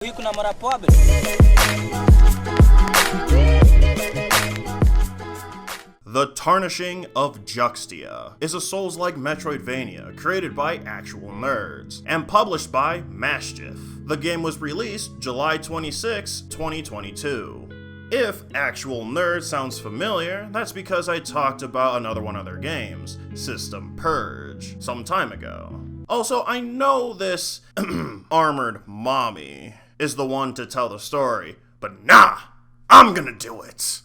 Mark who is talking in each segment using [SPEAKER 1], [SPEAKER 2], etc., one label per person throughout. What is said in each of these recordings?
[SPEAKER 1] Rico namora pobre.
[SPEAKER 2] The Tarnishing of Juxtia is a Souls-like metroidvania created by actual nerds and published by Mischief. The game was released July 26, 2022. If actual nerd sounds familiar, that's because I talked about another one of their games, System Purge, some time ago. Also, I know this armored mommy is the one to tell the story, but nah, I'm gonna do it!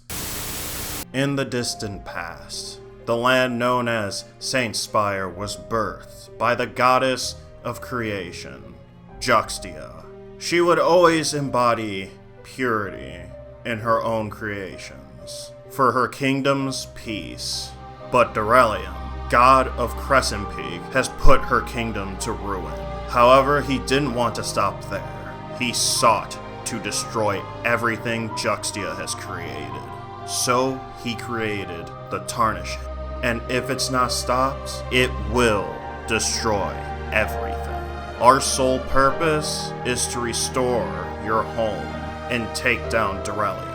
[SPEAKER 2] In the distant past, the land known as Saint Spire was birthed by the goddess of creation, Juxtia. She would always embody purity in her own creations, for her kingdom's peace. But Durelium, god of Crescent Peak, has put her kingdom to ruin. However, he didn't want to stop there. He sought to destroy everything Juxtia has created. So he created the Tarnishing. And if it's not stopped, it will destroy everything. Our sole purpose is to restore your home and take down Durelium.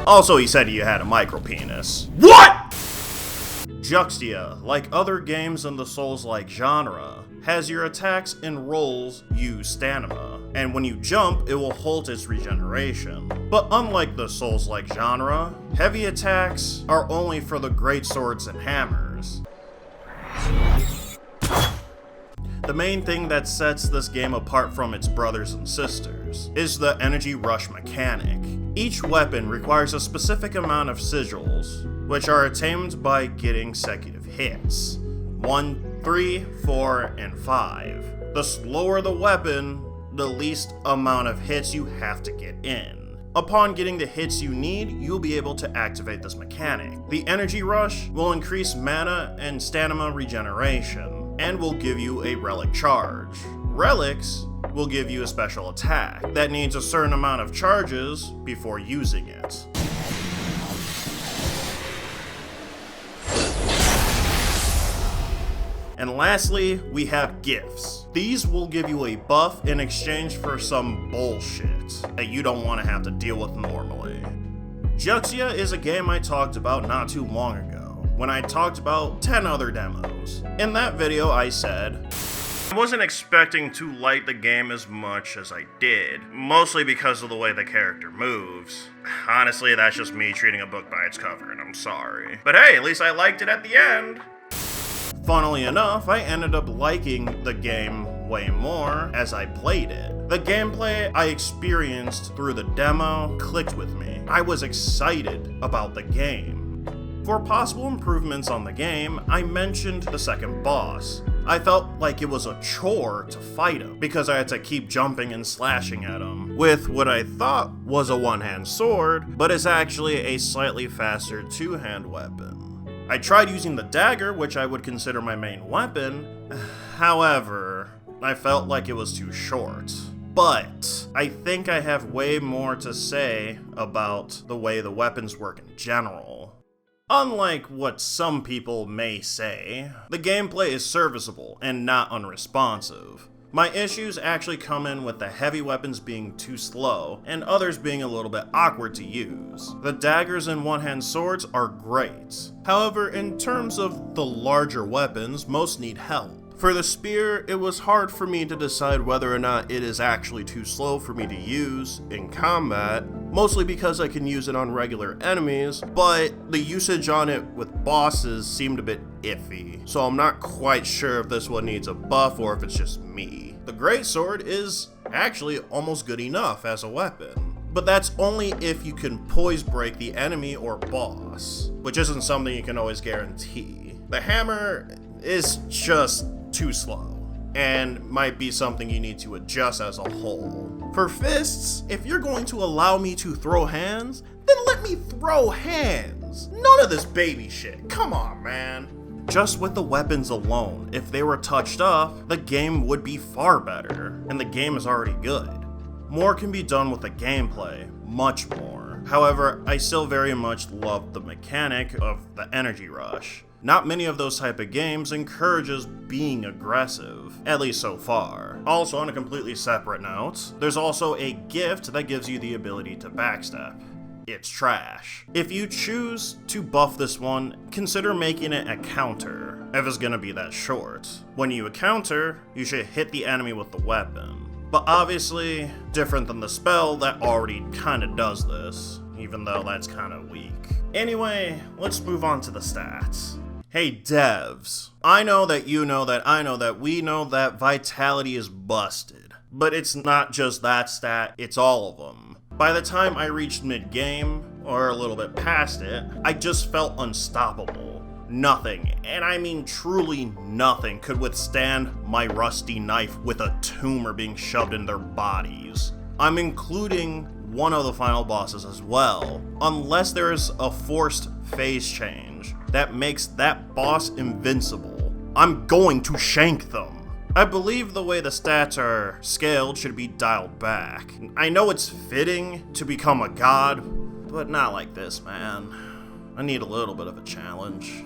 [SPEAKER 2] Also, he said you had a micropenis. What?! Juxtia, like other games in the Souls-like genre, has your attacks and rolls use stamina, and when you jump, it will halt its regeneration. But unlike the Souls-like genre, heavy attacks are only for the great swords and hammers. The main thing that sets this game apart from its brothers and sisters is the energy rush mechanic. Each weapon requires a specific amount of sigils, which are attained by getting consecutive hits. 1, 3, 4, and 5. The slower the weapon, the least amount of hits you have to get in. Upon getting the hits you need, you'll be able to activate this mechanic. The energy rush will increase mana and stamina regeneration, and will give you a relic charge. Relics will give you a special attack that needs a certain amount of charges before using it. And lastly, we have gifts. These will give you a buff in exchange for some bullshit that you don't want to have to deal with normally. Juxtia is a game I talked about not too long ago, when I talked about 10 other demos. In that video I said, I wasn't expecting to like the game as much as I did, mostly because of the way the character moves. Honestly, that's just me treating a book by its cover, and I'm sorry. But hey, at least I liked it at the end. Funnily enough, I ended up liking the game way more as I played it. The gameplay I experienced through the demo clicked with me. I was excited about the game. For possible improvements on the game, I mentioned the second boss. I felt like it was a chore to fight him, because I had to keep jumping and slashing at him with what I thought was a one-hand sword, but is actually a slightly faster two-hand weapon. I tried using the dagger, which I would consider my main weapon. However, I felt like it was too short. But I think I have way more to say about the way the weapons work in general. Unlike what some people may say, the gameplay is serviceable and not unresponsive. My issues actually come in with the heavy weapons being too slow, and others being a little bit awkward to use. The daggers and one-hand swords are great. However, in terms of the larger weapons, most need help. For the spear, it was hard for me to decide whether or not it is actually too slow for me to use in combat, mostly because I can use it on regular enemies, but the usage on it with bosses seemed a bit iffy, so I'm not quite sure if this one needs a buff or if it's just me. The greatsword is actually almost good enough as a weapon, but that's only if you can poise break the enemy or boss, which isn't something you can always guarantee. The hammer is just too slow, and might be something you need to adjust as a whole. For fists, if you're going to allow me to throw hands, then let me throw hands. None of this baby shit, come on, man. Just with the weapons alone, if they were touched up, the game would be far better, and the game is already good. More can be done with the gameplay, much more. However, I still very much love the mechanic of the energy rush. Not many of those type of games encourages being aggressive, at least so far. Also, on a completely separate note, there's also a gift that gives you the ability to backstep. It's trash. If you choose to buff this one, consider making it a counter, if it's gonna be that short. When you counter, you should hit the enemy with the weapon. But obviously, different than the spell that already kinda does this, even though that's kinda weak. Anyway, let's move on to the stats. Hey devs, I know that you know that I know that we know that vitality is busted. But it's not just that stat, it's all of them. By the time I reached mid-game, or a little bit past it, I just felt unstoppable. Nothing, and I mean truly nothing, could withstand my rusty knife with a tumor being shoved in their bodies. I'm including one of the final bosses as well, unless there is a forced phase change that makes that boss invincible. I'm going to shank them. I believe the way the stats are scaled should be dialed back. I know it's fitting to become a god, but not like this, man. I need a little bit of a challenge.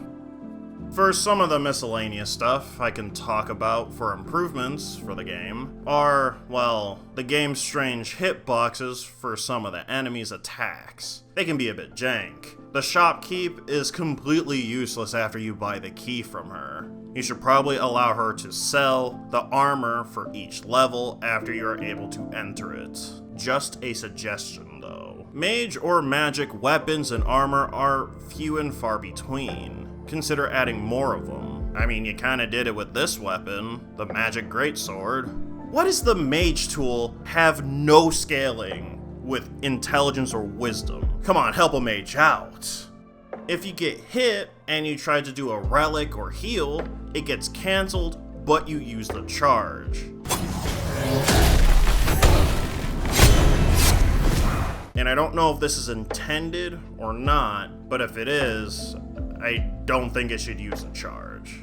[SPEAKER 2] For some of the miscellaneous stuff I can talk about for improvements for the game are, well, the game's strange hitboxes for some of the enemies' attacks. They can be a bit jank. The shopkeep is completely useless after you buy the key from her. You should probably allow her to sell the armor for each level after you're able to enter it. Just a suggestion though. Mage or magic weapons and armor are few and far between. Consider adding more of them. I mean, you kinda did it with this weapon, the magic greatsword. Why does the mage tool have no scaling with intelligence or wisdom? Come on, help a mage out. If you get hit and you try to do a relic or heal, it gets cancelled, but you use the charge. And I don't know if this is intended or not, but if it is, I don't think it should use a charge.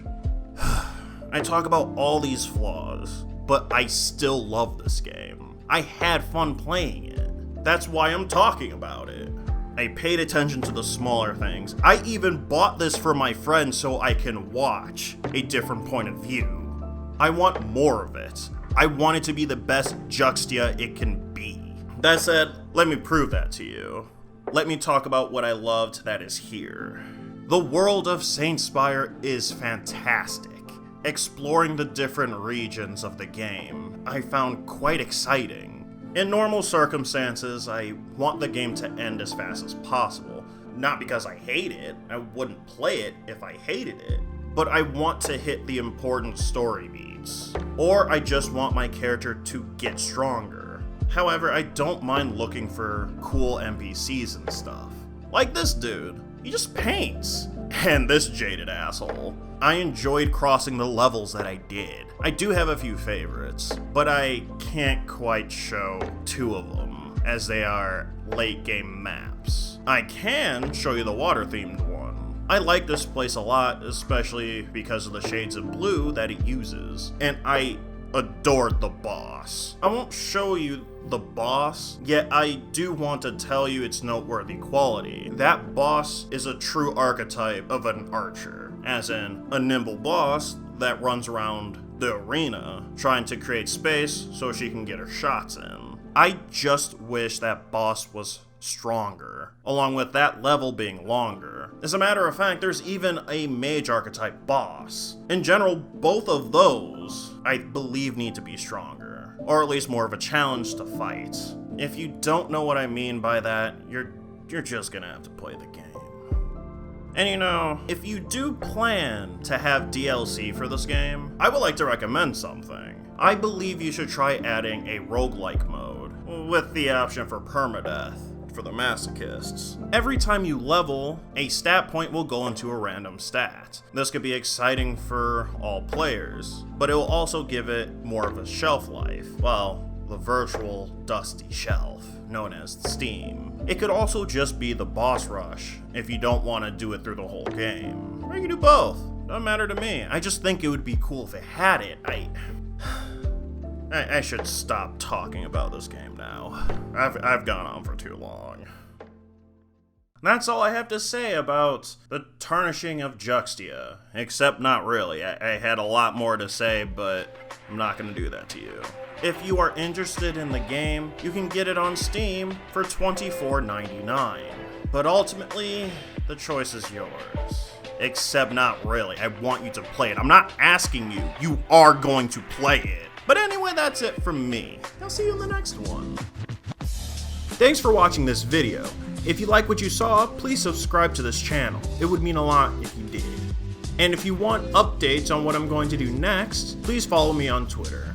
[SPEAKER 2] I talk about all these flaws, but I still love this game. I had fun playing it. That's why I'm talking about it. I paid attention to the smaller things. I even bought this for my friend so I can watch a different point of view. I want more of it. I want it to be the best Juxtia it can be. That said, let me prove that to you. Let me talk about what I loved that is here. The world of Saintspire is fantastic. Exploring the different regions of the game, I found quite exciting. In normal circumstances, I want the game to end as fast as possible. Not because I hate it, I wouldn't play it if I hated it, but I want to hit the important story beats. Or I just want my character to get stronger. However, I don't mind looking for cool NPCs and stuff. Like this dude. He just paints. And this jaded asshole. I enjoyed crossing the levels that I did. I do have a few favorites, but I can't quite show two of them, as they are late game maps. I can show you the water themed one. I like this place a lot, especially because of the shades of blue that it uses, and I adored the boss. I won't show you the boss, yet I do want to tell you its noteworthy quality. That boss is a true archetype of an archer, as in a nimble boss that runs around the arena trying to create space so she can get her shots in. I just wish that boss was stronger, along with that level being longer. As a matter of fact, there's even a mage archetype boss. In general, both of those, I believe, need to be stronger, or at least more of a challenge to fight. If you don't know what I mean by that, you're just gonna have to play the game. And you know, if you do plan to have DLC for this game, I would like to recommend something. I believe you should try adding a roguelike mode, with the option for permadeath for the masochists. Every time you level, a stat point will go into a random stat. This could be exciting for all players, but it will also give it more of a shelf life. Well, the virtual dusty shelf, known as Steam. It could also just be the boss rush, if you don't want to do it through the whole game. Or you can do both, doesn't matter to me. I just think it would be cool if it had it. I should stop talking about this game now. I've gone on for too long. That's all I have to say about the Tarnishing of Juxtia. Except not really. I had a lot more to say, but I'm not going to do that to you. If you are interested in the game, you can get it on Steam for $24.99. But ultimately, the choice is yours. Except not really. I want you to play it. I'm not asking you. You are going to play it. But anyway, that's it from me. I'll see you in the next one. Thanks for watching this video. If you like what you saw, please subscribe to this channel. It would mean a lot if you did. And if you want updates on what I'm going to do next, please follow me on Twitter.